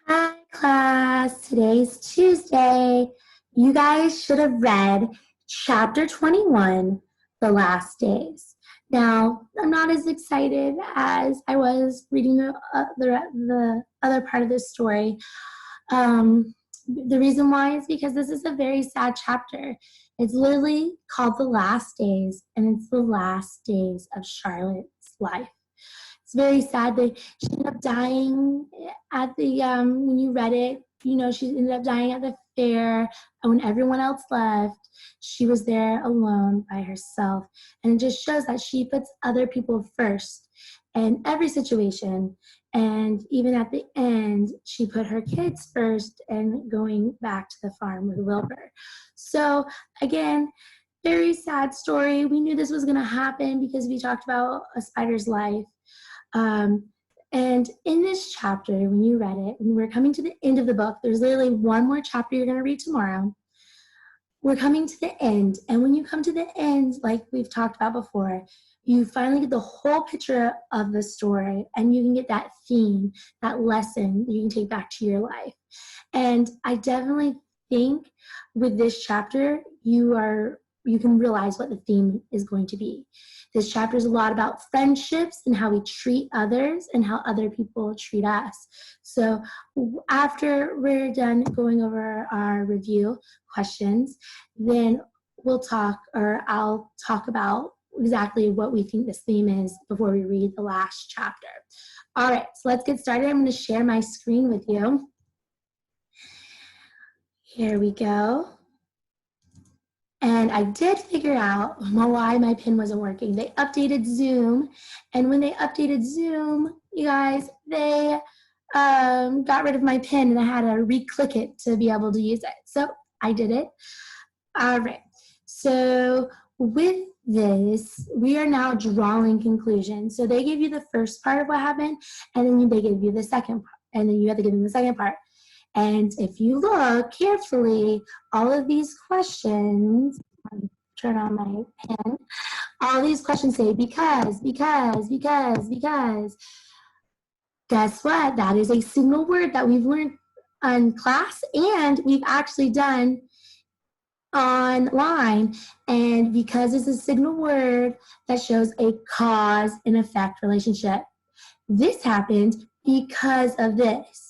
Hi, class. Today's Tuesday. You guys should have read chapter 21, The Last Days. Now, I'm not as excited as I was reading the other part of this story. The reason why is because this is a very sad chapter. It's literally called The Last Days, and it's the last days of Charlotte's life. It's very sad that she ended up dying at the, when you read it, you know, she ended up dying at the fair, and when everyone else left, she was there alone by herself. And it just shows that she puts other people first in every situation. And even at the end, she put her kids first and going back to the farm with Wilbur. So again, very sad story. We knew this was going to happen because we talked about a spider's life. And in this chapter, when you read it, when we're coming to the end of the book, there's literally one more chapter you're going to read tomorrow. We're coming to the end, and when you come to the end, like we've talked about before, you finally get the whole picture of the story, and you can get that theme, that lesson that you can take back to your life. And I definitely think with this chapter, you can realize what the theme is going to be. This chapter is a lot about friendships and how we treat others and how other people treat us. So after we're done going over our review questions, then we'll talk, or I'll talk about exactly what we think this theme is before we read the last chapter. All right, so let's get started. I'm going to share my screen with you. Here we go. And I did figure out why my pen wasn't working. They updated Zoom, and when they updated Zoom, you guys, they got rid of my pen, and I had to re-click it to be able to use it. So I did it. All right. So with this, we are now drawing conclusions. So they gave you the first part of what happened, and then they gave you the second part, and then you have to give them the second part. And if you look carefully, all of these questions, turn on my pen, all these questions say because. Guess what? That is a single word that we've learned in class, and we've actually done online. And because it's a signal word that shows a cause and effect relationship. This happened because of this.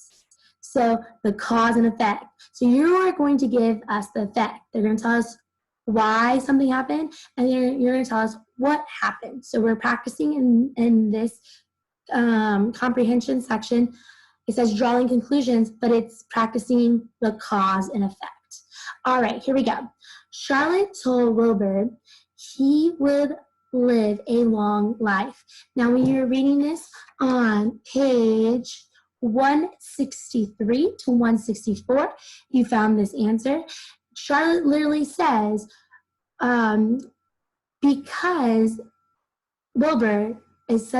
So the cause and effect. So you are going to give us the effect. They're going to tell us why something happened, and you're going to tell us what happened. So we're practicing in this comprehension section. It says drawing conclusions, but it's practicing the cause and effect. All right, here we go. Charlotte told Wilbur he would live a long life. Now, when you're reading this on page 163 to 164, you found this answer. Charlotte literally says, because Wilbur is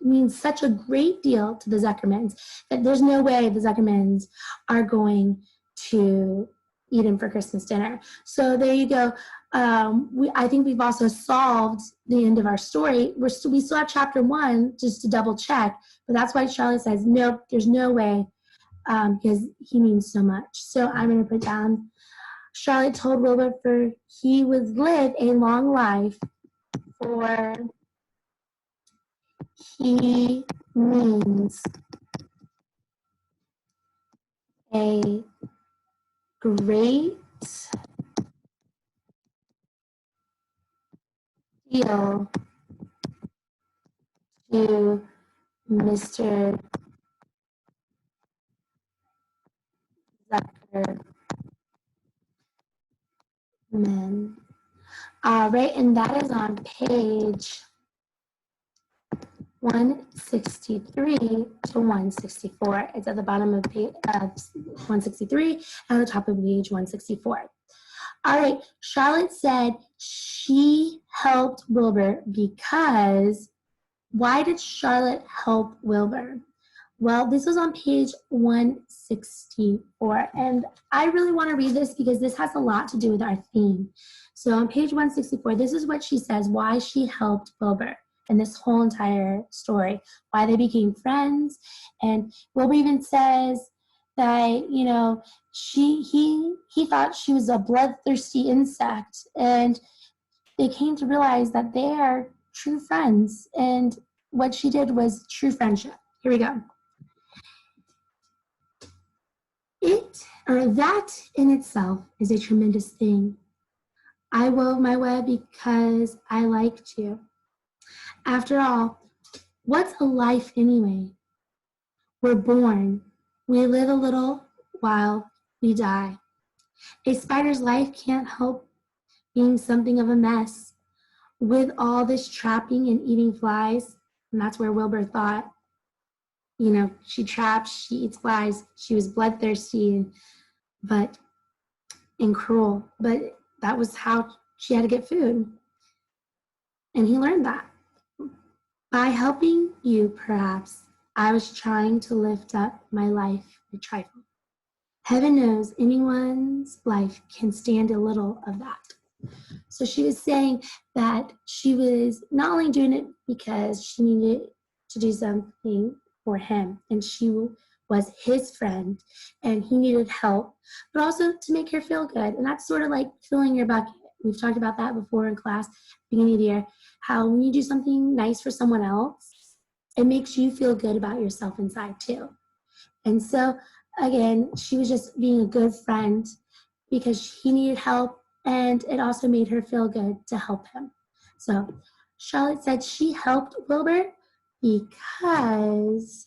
means such a great deal to the Zuckermans that there's no way the Zuckermans are going to eat him for Christmas dinner. So there you go. I think we've also solved the end of our story. We still have chapter 1 just to double check, but that's why Charlotte says, nope, there's no way, because he means so much. So I'm going to put down, Charlotte told Wilbur he would live a long life, for he means a great deal to Mr. Zuckerman. All right, and that is on page 163 to 164. It's at the bottom of page 163 and at the top of page 164. All right, Charlotte said she helped Wilbur because, why did Charlotte help Wilbur? Well, this was on page 164, and I really want to read this because this has a lot to do with our theme. So on page 164, this is what she says, why she helped Wilbur. in this whole entire story, why they became friends. And Wilbur even says that, you know, he thought she was a bloodthirsty insect, and they came to realize that they are true friends, and what she did was true friendship. Here we go. That in itself is a tremendous thing. I wove my web because I liked you. After all, what's a life anyway? We're born, we live a little while, we die. A spider's life can't help being something of a mess. With all this trapping and eating flies, and that's where Wilbur thought, you know, she traps, she eats flies, she was bloodthirsty and cruel, but that was how she had to get food. And he learned that. By helping you, perhaps, I was trying to lift up my life a trifle. Heaven knows anyone's life can stand a little of that. So she was saying that she was not only doing it because she needed to do something for him, and she was his friend, and he needed help, but also to make her feel good. And that's sort of like filling your bucket. We've talked about that before in class, beginning of the year, how when you do something nice for someone else, it makes you feel good about yourself inside too. And so, again, she was just being a good friend because he needed help, and it also made her feel good to help him. So Charlotte said she helped Wilbur because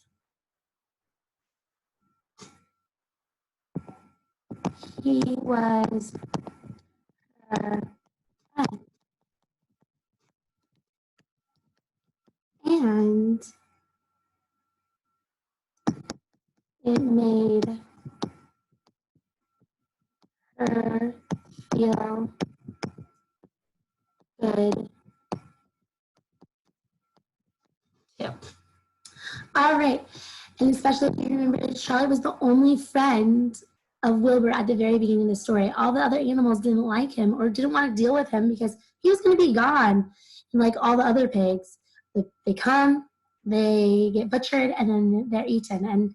he was her friend. And it made her feel good too. All right. And especially if you remember, Charlotte was the only friend of Wilbur at the very beginning of the story. All the other animals didn't like him or didn't want to deal with him because he was going to be gone. And like all the other pigs, they come, they get butchered, and then they're eaten, and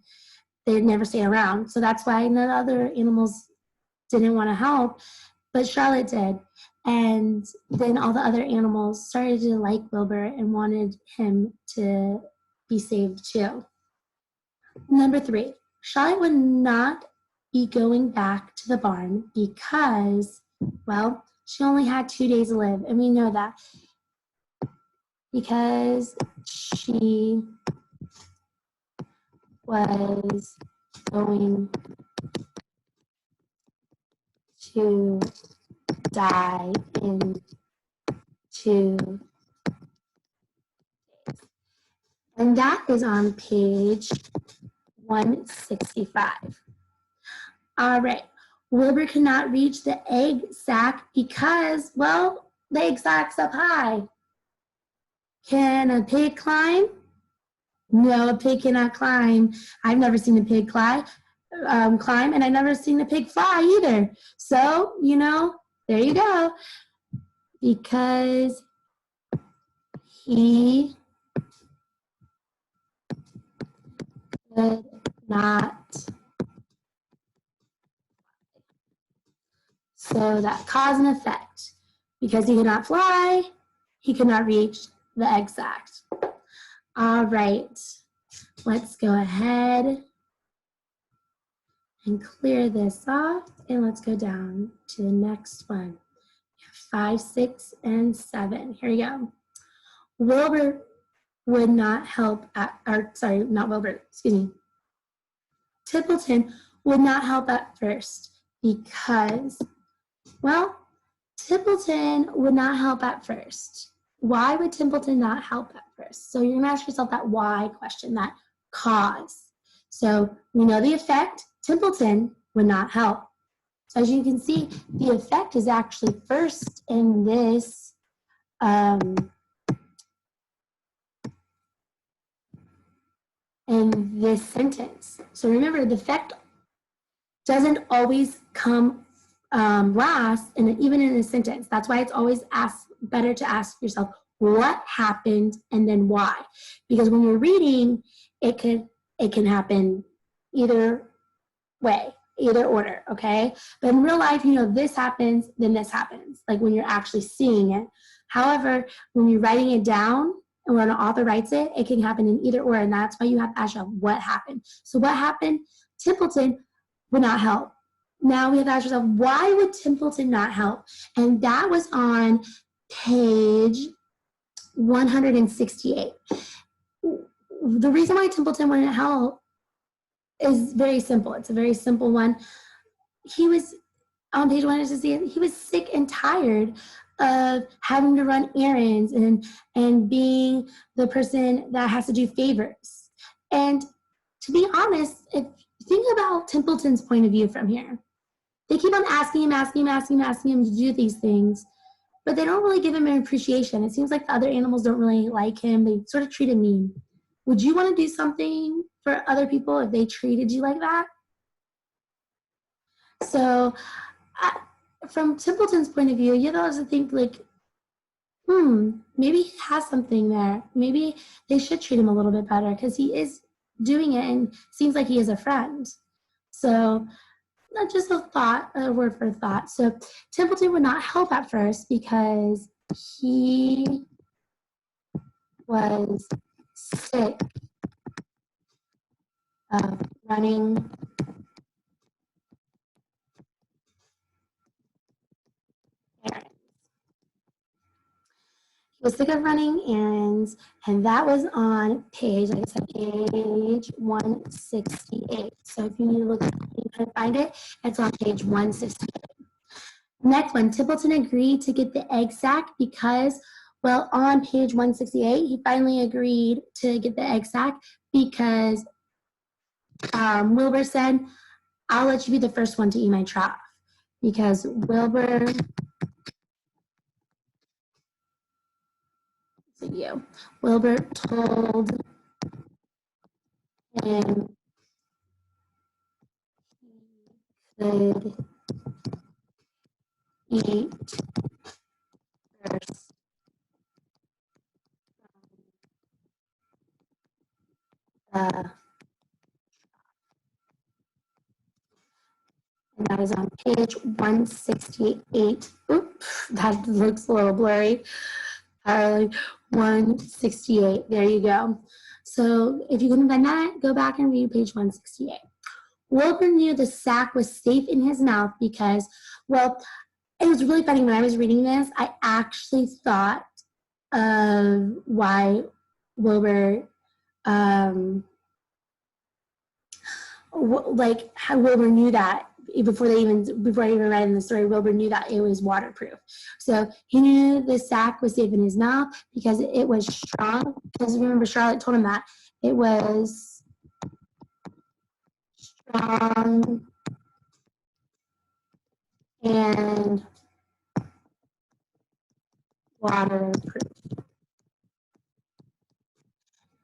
they never stay around. So that's why none of the other animals didn't want to help, but Charlotte did. And then all the other animals started to like Wilbur and wanted him to be saved too. Number 3, Charlotte would not be going back to the barn because, well, she only had 2 days to live, and we know that because she was going to die in 2 days. And that is on page 165. All right. Wilbur could not reach the egg sac because, well, the egg sac's up high. Can a pig climb? No, a pig cannot climb. I've never seen a pig climb, and I've never seen a pig fly either. So, you know, there you go. Because he could not. So that cause and effect. Because he could not fly, he could not reach the egg sac. All right, let's go ahead and clear this off, and let's go down to the next one. 5, 6, and 7. Here we go. Wilbur would not help not Wilbur, excuse me. Templeton would not help at first because, well, Templeton would not help at first. Why would Templeton not help at first? So you're going to ask yourself that why question, that cause. So we know the effect, Templeton would not help. So as you can see, the effect is actually first in this sentence. So remember, the effect doesn't always come last, and even in a sentence. That's why it's always better to ask yourself, what happened and then why. Because when you're reading, it can happen either way, either order, okay? But in real life, you know, this happens, then this happens, like when you're actually seeing it. However, when you're writing it down and when an author writes it, it can happen in either order, and that's why you have to ask yourself, what happened? So what happened? Templeton would not help. Now we have to ask yourself, why would Templeton not help? And that was on page 168. The reason why Templeton wouldn't help is very simple. It's a very simple one. He was on page 168, he was sick and tired of having to run errands and being the person that has to do favors. And to be honest, if you think about Templeton's point of view from here, they keep on asking him to do these things, but they don't really give him an appreciation. It seems like the other animals don't really like him. They sort of treat him mean. Would you want to do something for other people if they treated you like that? So from Templeton's point of view, you have to think like, maybe he has something there. Maybe they should treat him a little bit better because he is doing it and seems like he is a friend. So not just a thought, a word for thought. So Templeton would not help at first because he was sick of running errands. He was sick of running errands, and that was on page, like I said, page 168. So if you need to look, you can find it. It's on page 168. Next one, Templeton agreed to get the egg sack because, well, on page 168, he finally agreed to get the egg sack because Wilbur said, I'll let you be the first one to eat my trough. Because Wilbur told him he could eat first. And that is on page 168. Oops, that looks a little blurry. 168. There you go. So if you couldn't find that, go back and read page 168. Wilbur knew the sack was safe in his mouth because, well, it was really funny when I was reading this. I actually thought of why Wilbur, like how Wilbur knew that before I even read in the story. Wilbur knew that it was waterproof, so he knew the sack was safe in his mouth because it was strong. Because remember, Charlotte told him that it was strong and waterproof.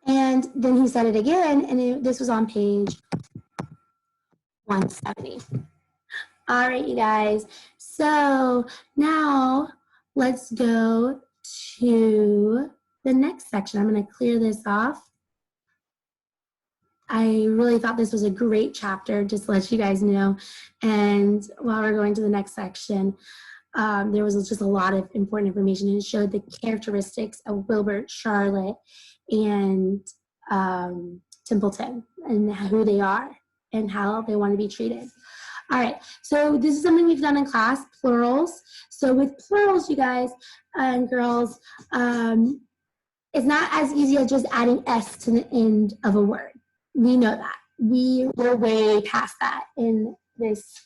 And then he said it again, and this was on page 170. All right, you guys. So now let's go to the next section. I'm going to clear this off. I really thought this was a great chapter, just to let you guys know. And while we're going to the next section, there was just a lot of important information, and it showed the characteristics of Wilbur, Charlotte, and Templeton, and who they are and how they want to be treated. All right, so this is something we've done in class, plurals. So with plurals, you guys and girls, it's not as easy as just adding S to the end of a word. We know that. We're way past that in this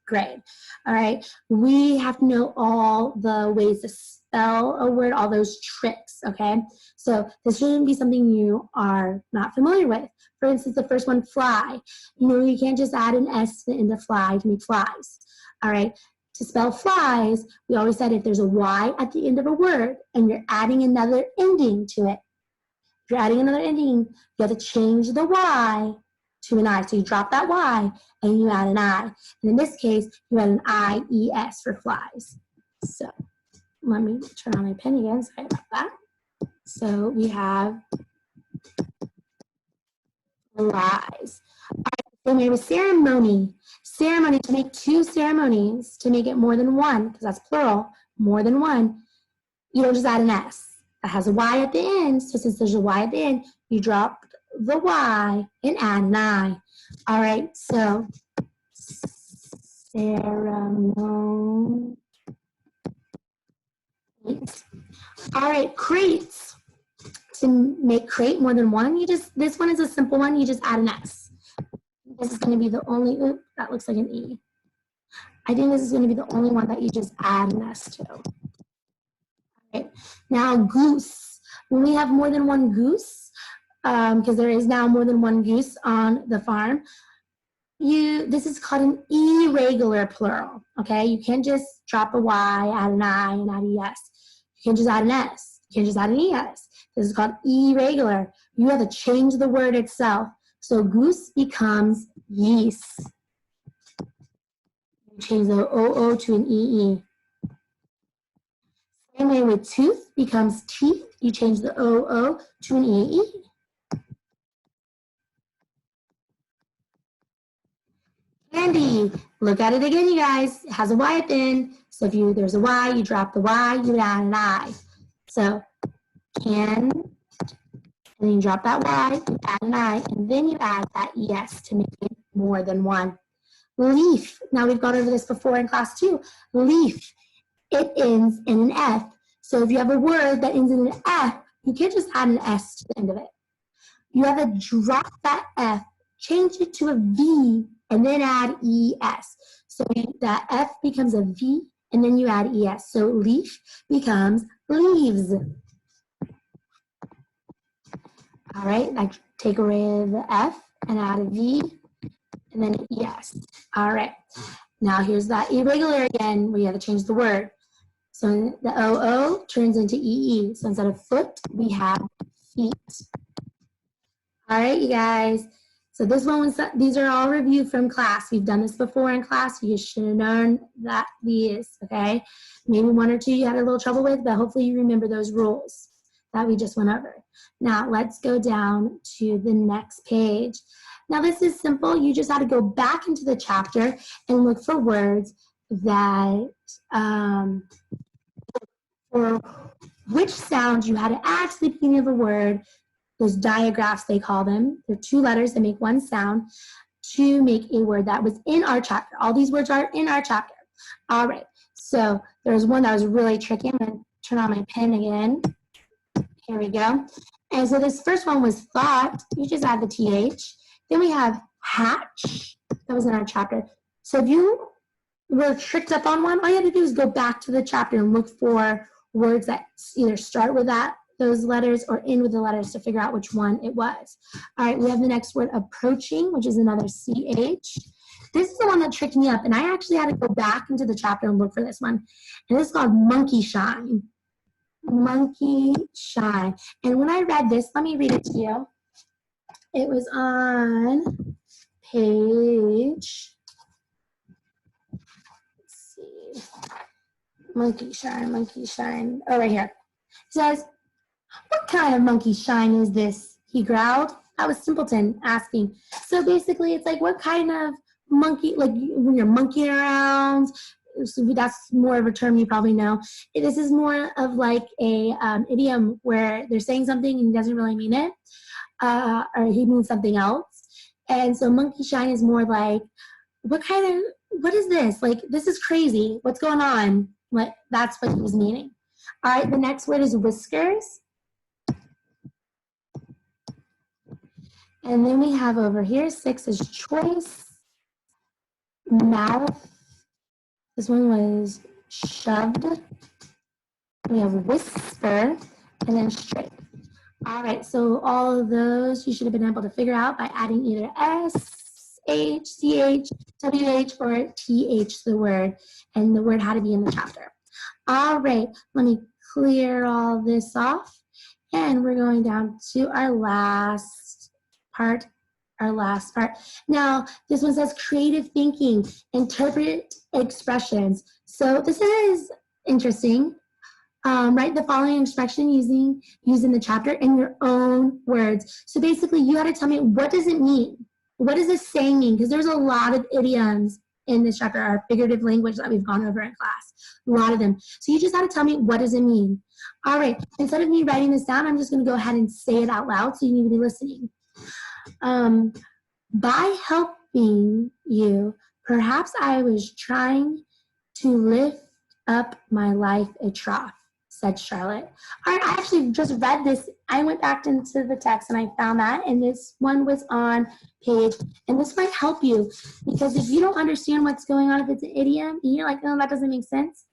grade. All right, we have to know all the ways to spell a word, all those tricks, okay? So this shouldn't be something you are not familiar with. For instance, the first one, fly. You know, you can't just add an S to the end of fly to make flies. All right, to spell flies, we always said if there's a Y at the end of a word and you're adding another ending to it, if you're adding another ending, you have to change the Y to an I. So you drop that Y and you add an I. And in this case, you add an I-E-S for flies. So let me turn on my pen again, sorry about that. So we have lies. All right, then we have a ceremony. Ceremony, to make two ceremonies, to make it more than one, because that's plural, more than one, you don't just add an S. That has a Y at the end, so since there's a Y at the end, you drop the Y and add an I. All right, so ceremony. All right, crates. To make crate more than one, this one is a simple one, you just add an S. This is going to be the only, oops, that looks like an E. I think this is going to be the only one that you just add an S to. All right. Now, goose. When we have more than one goose, because there is now more than one goose on the farm, this is called an irregular plural, okay? You can't just drop a Y, add an I, and add ES. You can't just add an S. You can't just add an ES. This is called irregular. You have to change the word itself. So goose becomes geese. You change the OO to an EE. Same way with tooth becomes teeth. You change the OO to an EE. Candy, look at it again, you guys. It has a Y at the end. So if there's a Y, you drop the Y, you add an I. So can, and then you drop that Y, you add an I, and then you add that ES to make it more than one. Leaf, now we've gone over this before in class 2. Leaf, it ends in an F. So if you have a word that ends in an F, you can't just add an S to the end of it. You have to drop that F, change it to a V, and then add ES. So that F becomes a V, and then you add ES. So leaf becomes leaves. All right, I take away the F and add a V, and then an ES. All right, now here's that irregular again, where you have to change the word. So the OO turns into EE. So instead of foot, we have feet. All right, you guys. So this one was, these are all reviewed from class. We've done this before in class. You should have known that these, okay? Maybe one or two you had a little trouble with, but hopefully you remember those rules that we just went over. Now let's go down to the next page. Now this is simple. You just had to go back into the chapter and look for words that, or which sounds you had to add to the beginning of a word. Those diagraphs, they call them. They're two letters that make one sound to make a word that was in our chapter. All these words are in our chapter. All right, so there's one that was really tricky. I'm gonna turn on my pen again. Here we go. And so this first one was thought. You just add the TH. Then we have hatch. That was in our chapter. So if you were tricked up on one, all you had to do is go back to the chapter and look for words that either start with those letters or end with the letters to figure out which one it was. All right, we have the next word, approaching, which is another CH. This is the one that tricked me up, and I actually had to go back into the chapter and look for this one. And this is called Monkeyshine. Monkeyshine. And when I read this, let me read it to you. It was on page, let's see, Monkeyshine, oh, right here. It says, "What kind of monkey shine is this?" he growled. That was Simpleton asking. So basically, it's like, what kind of monkey, like when you're monkeying around, so that's more of a term you probably know. This is more of like a idiom where they're saying something and he doesn't really mean it, or he means something else. And so monkey shine is more like, what is this? Like, this is crazy. What's going on? Like, that's what he was meaning. All right, the next word is whiskers. And then we have over here, 6 is choice, mouth. This one was shoved. We have whisper, and then straight. All right, so all of those you should have been able to figure out by adding either S, H, CH, WH, or TH the word, and the word had to be in the chapter. All right, let me clear all this off, and we're going down to our last part. Now, this one says creative thinking, interpret expressions. So this is interesting. Write the following expression using the chapter in your own words. So basically, you got to tell me, what does it mean? What does this saying mean? Because there's a lot of idioms in this chapter, our figurative language that we've gone over in class. A lot of them. So you just got to tell me, what does it mean? All right. Instead of me writing this down, I'm just going to go ahead and say it out loud, so you need to be listening. By helping you, perhaps I was trying to lift up my life a trough, said Charlotte. All right, I actually just read this. I went back into the text and I found that, and this one was on page, and this might help you, because if you don't understand what's going on, if it's an idiom, and you're like, oh, that doesn't make sense,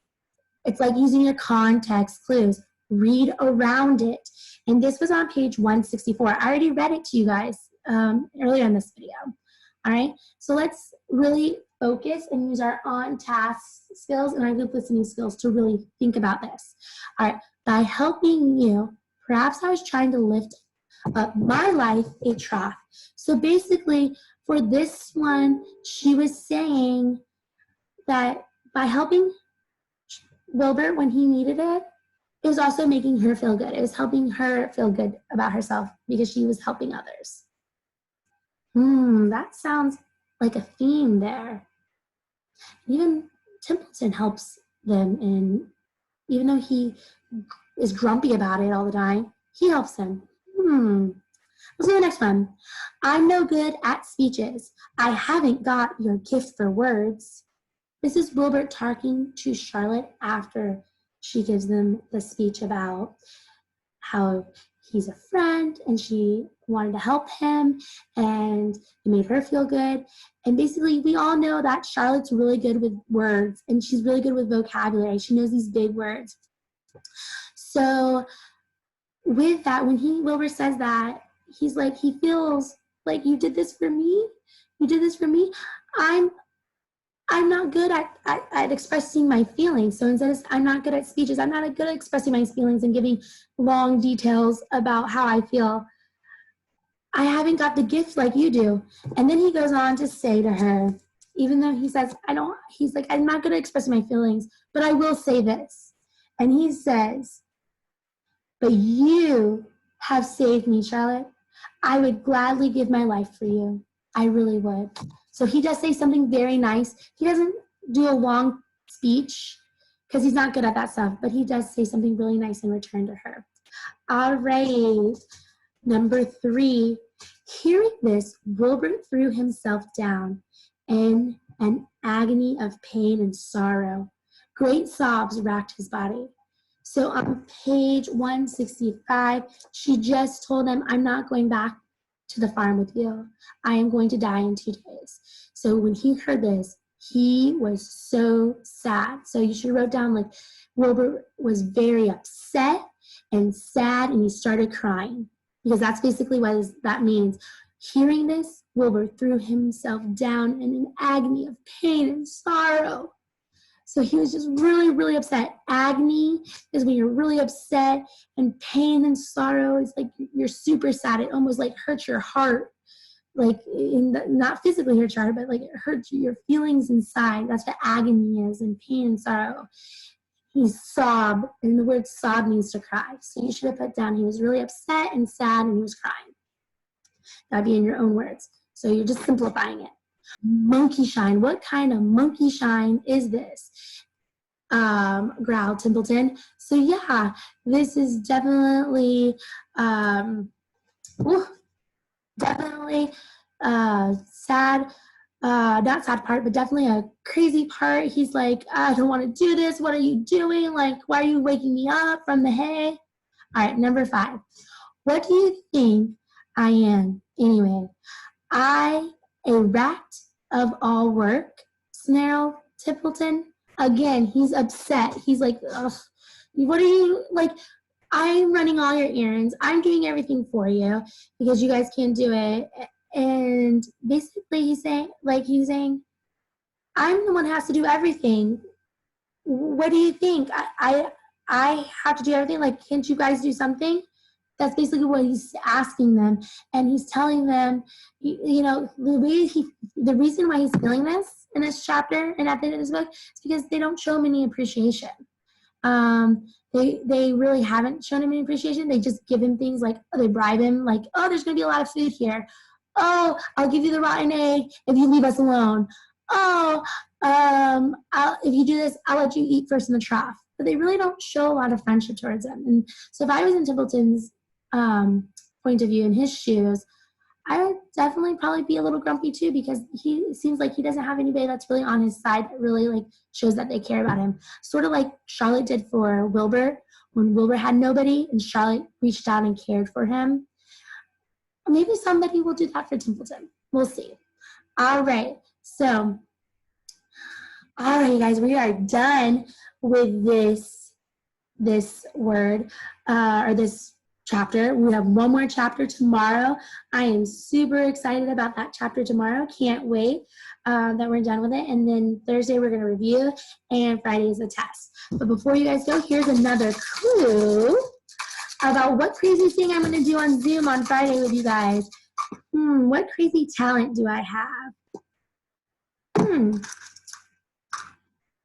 it's like using your context clues. Read around it. And this was on page 164. I already read it to you guys earlier in this video. All right, so let's really focus and use our on-task skills and our good listening skills to really think about this. All right, by helping you, perhaps I was trying to lift up my life a trough. So basically, for this one, she was saying that by helping Wilbert when he needed it, it was also making her feel good. It was helping her feel good about herself because she was helping others. That sounds like a theme there. Even Templeton helps them, and even though he is grumpy about it all the time, he helps them. Let's do the next one. I'm no good at speeches. I haven't got your gift for words. This is Wilbert talking to Charlotte after she gives them the speech about how he's a friend and she wanted to help him and it made her feel good. And basically, we all know that Charlotte's really good with words and she's really good with vocabulary. She knows these big words. So with that, when Wilbur says that, he's like, he feels like, you did this for me? You did this for me? I'm not good at expressing my feelings. So instead of, I'm not good at speeches, I'm not good at expressing my feelings and giving long details about how I feel. I haven't got the gift like you do. And then he goes on to say to her, even though he says, he's like, I'm not good at expressing my feelings, but I will say this. And he says, but you have saved me, Charlotte. I would gladly give my life for you. I really would. So he does say something very nice. He doesn't do a long speech because he's not good at that stuff, but he does say something really nice in return to her. All right, number 3. Hearing this, Wilbert threw himself down in an agony of pain and sorrow. Great sobs racked his body. So on page 165, she just told him, I'm not going back to the farm with you. I am going to die in 2 days. So when he heard this, he was so sad. So you should wrote down, like, Wilbur was very upset and sad, and he started crying, because that's basically what that means. Hearing this, Wilbur threw himself down in an agony of pain and sorrow. So he was just really, really upset. Agony is when you're really upset, and pain and sorrow is like you're super sad. It almost like hurts your heart, like not physically hurts your heart, but like it hurts your feelings inside. That's what agony is, and pain and sorrow. He sobbed, and the word sob means to cry. So you should have put down he was really upset and sad, and he was crying. That'd be in your own words. So you're just simplifying it. Monkeyshine. What kind of monkeyshine is this? Growled Templeton. So yeah, this is definitely sad. Not sad part, but definitely a crazy part. He's like, I don't want to do this. What are you doing? Like, why are you waking me up from the hay? All right, number 5. What do you think I am anyway? I a rat of all work, snarled Templeton. Again, he's upset. He's like, ugh, what are you, like, I'm running all your errands. I'm doing everything for you because you guys can't do it. And basically he's saying, I'm the one who has to do everything. What do you think? I have to do everything? Like, can't you guys do something? That's basically what he's asking them. And he's telling them, you know, the reason why he's feeling this in this chapter and at the end of this book is because they don't show him any appreciation. They really haven't shown him any appreciation. They just give him things like, oh, they bribe him, like, oh, there's going to be a lot of food here. Oh, I'll give you the rotten egg if you leave us alone. Oh, if you do this, I'll let you eat first in the trough. But they really don't show a lot of friendship towards him. And so if I was in Templeton's point of view in his shoes, I would definitely probably be a little grumpy too, because he seems like he doesn't have anybody that's really on his side that really like shows that they care about him. Sort of like Charlotte did for Wilbur when Wilbur had nobody and Charlotte reached out and cared for him. Maybe somebody will do that for Templeton. We'll see. All right. So, all right, guys, we are done with this word or this chapter. We have one more chapter tomorrow. I am super excited about that chapter tomorrow. Can't wait that we're done with it. And then Thursday we're going to review, and Friday is a test. But before you guys go, here's another clue about what crazy thing I'm going to do on Zoom on Friday with you guys. What crazy talent do I have?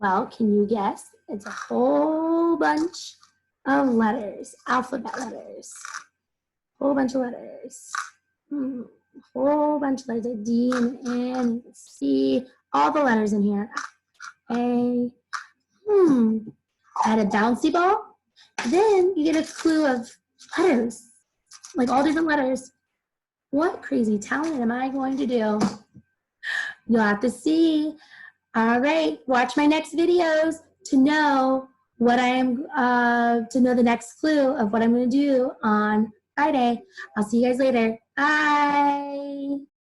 Well, can you guess? It's a whole bunch of letters, alphabet letters. Whole bunch of letters. Whole bunch of letters, like D and N and C, all the letters in here. A. I had a bouncy ball. Then you get a clue of letters, like all different letters. What crazy talent am I going to do? You'll have to see. All right, watch my next videos to know what I am, to know the next clue of what I'm going to do on Friday. I'll see you guys later. Bye.